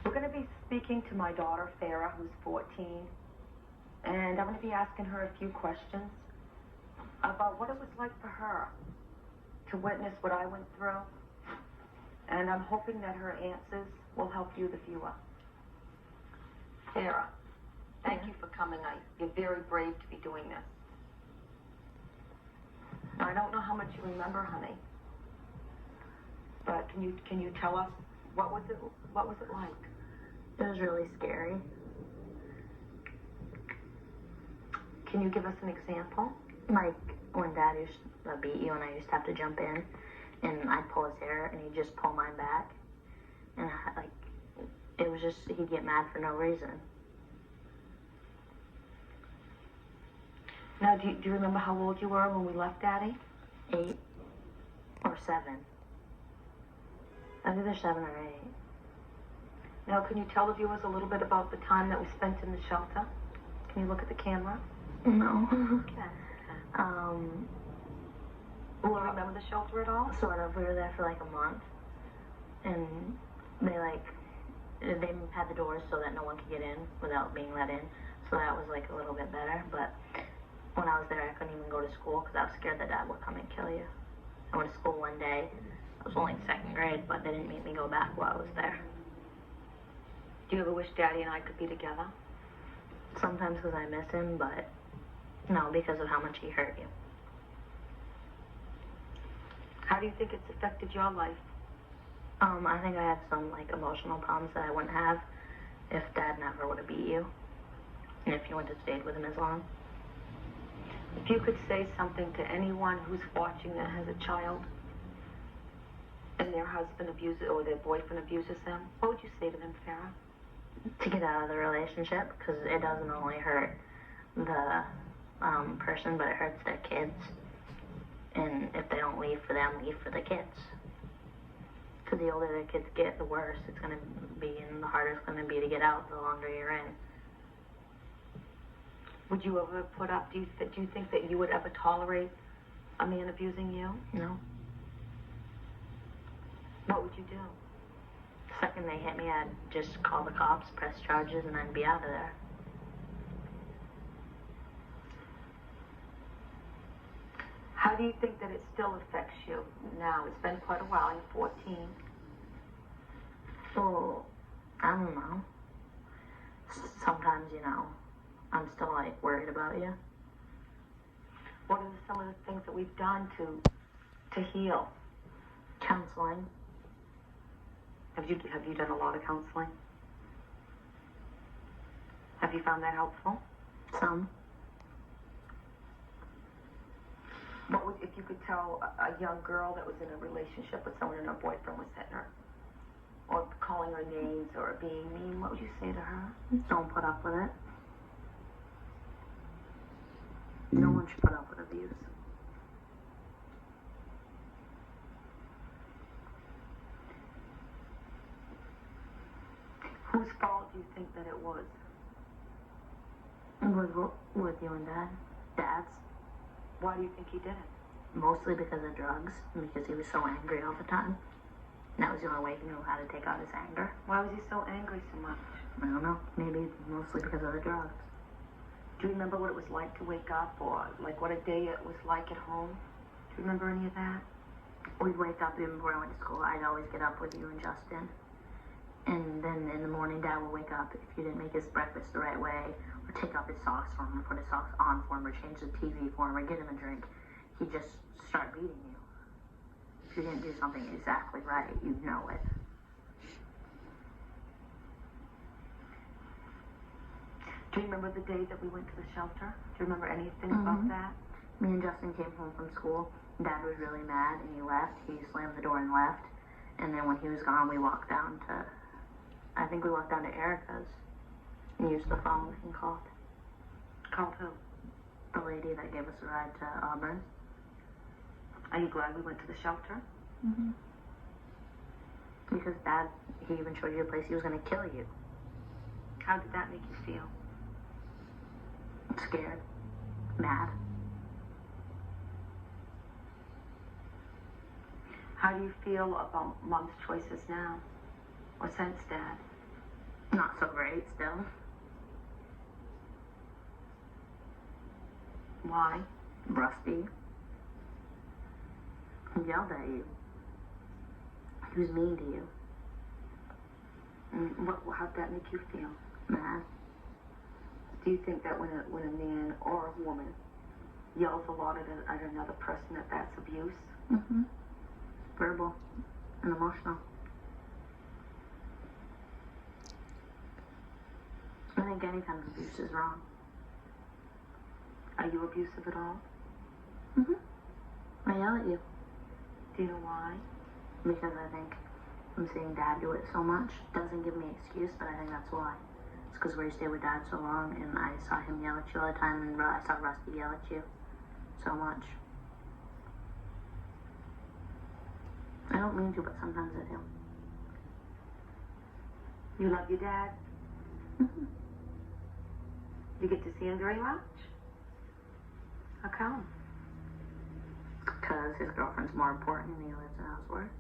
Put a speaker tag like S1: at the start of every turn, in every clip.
S1: We're going to be speaking to my daughter, Farah, who's 14, and I'm going to be asking her a few questions about what it was like for her to witness what I went through, and I'm hoping that her answers will help you, the viewer. Farah, thank you for coming. You're very brave to be doing this. Now, I don't know how much you remember, honey, but can you tell us what was it like?
S2: It was really scary.
S1: Can you give us an example?
S2: Like when Dad used to beat you and I used to have to jump in and I'd pull his hair and he'd just pull mine back. And it was just, he'd get mad for no reason.
S1: Now, do you remember how old you were when we left Daddy?
S2: 8 or 7. I think they're 7 or 8.
S1: Now, can you tell the viewers a little bit about the time that we spent in the shelter? Can you look at the camera?
S2: No.
S1: Okay. Will you remember the shelter at all?
S2: Sort of. We were there for like a month. And they had the doors so that no one could get in without being let in. So that was like a little bit better. But when I was there, I couldn't even go to school because I was scared that Dad would come and kill you. I went to school one day. I was only in 2nd grade, but they didn't make me go back while I was there.
S1: Do you ever wish Daddy and I could be together?
S2: Sometimes because I miss him, but no, because of how much he hurt you.
S1: How do you think it's affected your life?
S2: I think I had some emotional problems that I wouldn't have if Dad never would have beat you, and if you wouldn't have stayed with him as long.
S1: If you could say something to anyone who's watching that has a child and their husband abuses or their boyfriend abuses them, what would you say to them, Farah?
S2: To get out of the relationship, because it doesn't only hurt the person, but it hurts their kids. And if they don't leave for them, leave for the kids. Because the older the kids get, the worse it's going to be, and the harder it's going to be to get out the longer you're in.
S1: Would you ever put up, do you think that you would ever tolerate a man abusing you?
S2: No.
S1: What would you do?
S2: The second they hit me, I'd just call the cops, press charges, and I'd be out of there.
S1: How do you think that it still affects you now? It's been quite a while. You're 14.
S2: Well, I don't know. Sometimes, I'm still, worried about you.
S1: What are some of the things that we've done to heal?
S2: Counseling.
S1: Have you done a lot of counseling? Have you found that helpful?
S2: Some.
S1: What would, if you could tell a young girl that was in a relationship with someone and her boyfriend was hitting her, or calling her names, or being mean, what would you say to her?
S2: Don't put up with it. No one should put up with abuse.
S1: Whose fault do you think that it was?
S2: With you and Dad. Dad's.
S1: Why do you think he did it?
S2: Mostly because of drugs, and because he was so angry all the time. And that was the only way he knew how to take out his anger.
S1: Why was he so angry so much?
S2: I don't know. Maybe mostly because of the drugs.
S1: Do you remember what it was like to wake up, or what a day it was like at home? Do you remember any of that?
S2: We'd wake up even before I went to school. I'd always get up with you and Justin. And then in the morning, Dad would wake up if you didn't make his breakfast the right way, or take off his socks for him, or put his socks on for him, or change the TV for him, or get him a drink. He'd just start beating you. If you didn't do something exactly right, you'd know it.
S1: Do you remember the day that we went to the shelter? Do you remember anything about that?
S2: Me and Justin came home from school. Dad was really mad, and he left. He slammed the door and left. And then when he was gone, we walked down to, I think we walked down to Erica's and used the phone and called.
S1: Called who?
S2: The lady that gave us a ride to Auburn.
S1: Are you glad we went to the shelter?
S2: Mm-hmm. Because Dad, he even showed you a place he was going to kill you.
S1: How did that make you feel?
S2: Scared. Mad.
S1: How do you feel about Mom's choices now? Or since Dad?
S2: Not so great still.
S1: Why?
S2: Rusty. He yelled at you. He was mean to you.
S1: And how'd that make you feel?
S2: Mad.
S1: Do you think that when a man or a woman yells a lot at another person that's abuse?
S2: Mm-hmm. Verbal and emotional. I think any kind of abuse is wrong.
S1: Are you abusive at all?
S2: Mm-hmm. I yell at you.
S1: Do you know why?
S2: Because I think I'm seeing Dad do it so much. Doesn't give me an excuse, but I think that's why. It's because we stayed with Dad so long, and I saw him yell at you all the time, and I saw Rusty yell at you so much. I don't mean to, but sometimes I do.
S1: You love your dad?
S2: Mm-hmm.
S1: You get to see him very much? How come?
S2: Because his girlfriend's more important and he lives in Ellsworth.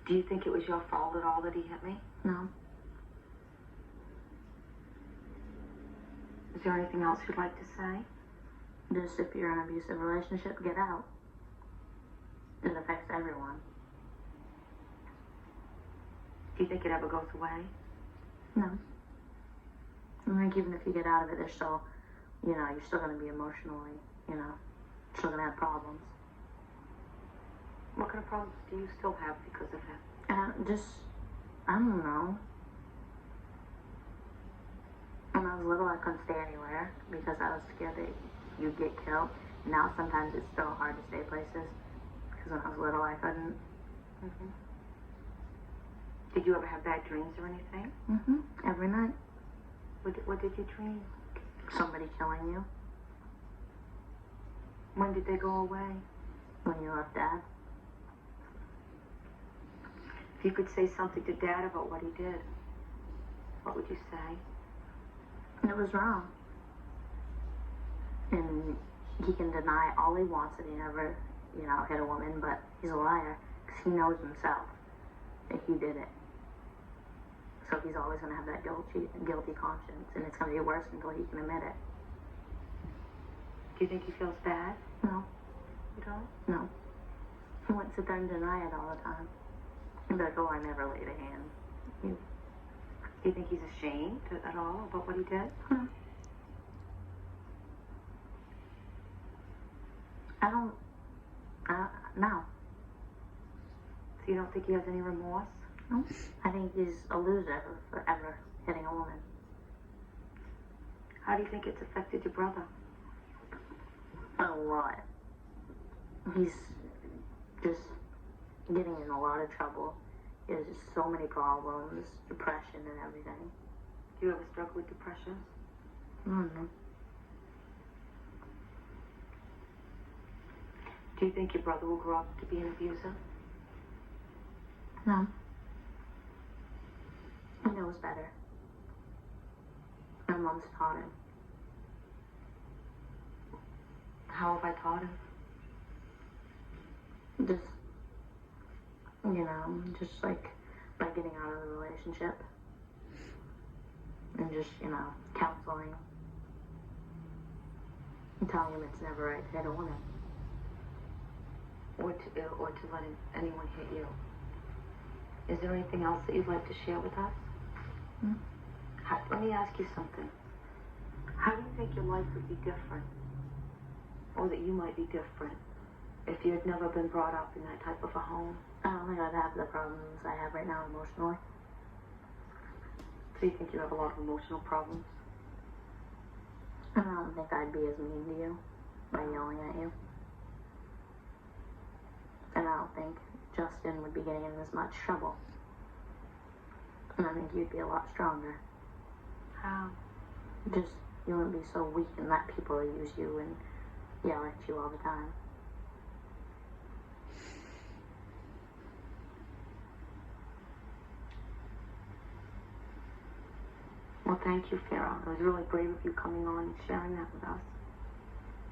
S1: Do you think it was your fault at all that he hit me?
S2: No.
S1: Is there anything else you'd like to say?
S2: Just if you're in an abusive relationship, get out. It affects everyone.
S1: Do you think it ever goes away?
S2: No. I think even if you get out of it, there's still, you're still going to be emotionally, still going to have problems.
S1: What kind of problems do you still have because of him?
S2: I don't know. When I was little, I couldn't stay anywhere because I was scared that you'd get killed. Now sometimes it's still hard to stay places because when I was little, I couldn't.
S1: Mm-hmm. Did you ever have bad dreams or anything?
S2: Mm-hmm. Every night.
S1: What did you dream?
S2: Somebody killing you.
S1: When did they go away?
S2: When you left Dad.
S1: If you could say something to Dad about what he did, what would you say?
S2: It was wrong. And he can deny all he wants that he never, hit a woman, but he's a liar because he knows himself that he did it. So he's always going to have that guilty conscience, and it's going to be worse until he can admit it.
S1: Do you think he feels bad?
S2: No.
S1: You don't?
S2: No. He wouldn't sit there and deny it all the time. He'd be like, oh, I never laid a hand.
S1: Do you think he's ashamed at all about what he did?
S2: No. No.
S1: So you don't think he has any remorse?
S2: No. I think he's a loser for ever hitting a woman.
S1: How do you think it's affected your brother?
S2: A lot. He's just getting in a lot of trouble. He has just so many problems, depression and everything.
S1: Do you ever struggle with depression?
S2: Mm-hmm.
S1: Do you think your brother will grow up to be an abuser?
S2: No. He knows better. My mom's taught him.
S1: How have I taught him?
S2: Just, just like by getting out of the relationship. And just, counseling. And telling him it's never right to hit a woman.
S1: Or to let anyone hit you. Is there anything else that you'd like to share with us?
S2: Hmm?
S1: Let me ask you something. How do you think your life would be different? Or that you might be different if you had never been brought up in that type of a home?
S2: I don't think I'd have the problems I have right now emotionally.
S1: So you think you have a lot of emotional problems?
S2: And I don't think I'd be as mean to you by yelling at you. And I don't think Justin would be getting in as much trouble. And I think you'd be a lot stronger.
S1: How?
S2: Just, you wouldn't be so weak and let people use you and yell at you all the time.
S1: Well, thank you, Farrah. It was really brave of you coming on and sharing that with us.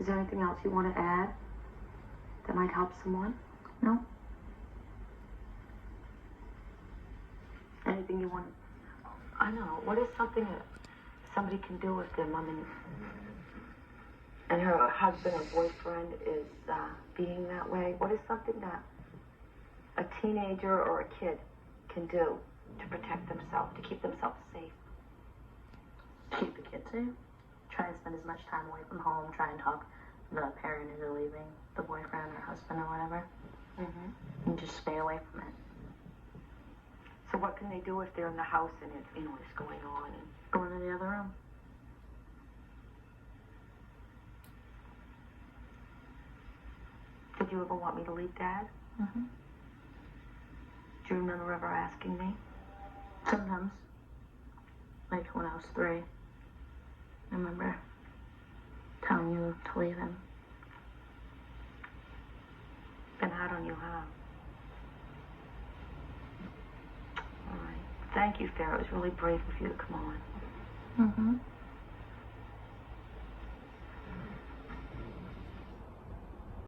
S1: Is there anything else you want to add that might help someone?
S2: No?
S1: anything you want? I know. What is something that somebody can do if their mom and her husband or boyfriend is being that way? What is something that a teenager or a kid can do to protect themselves, to keep themselves safe?
S2: Keep the kids safe. Try and spend as much time away from home. Try and talk the parent into leaving, the boyfriend or husband or whatever.
S1: Mm-hmm.
S2: And just stay away from it.
S1: So what can they do if they're in the house and it's going on? And
S2: Go into the other room.
S1: did you ever want me to leave, Dad?
S2: Mm-hmm.
S1: Do you remember ever asking me?
S2: Sometimes. Like when I was 3. I remember telling you to leave him.
S1: Been hard on you, huh? All right. Thank you, Farrah. It was really brave of you to come on.
S2: Mm-hmm.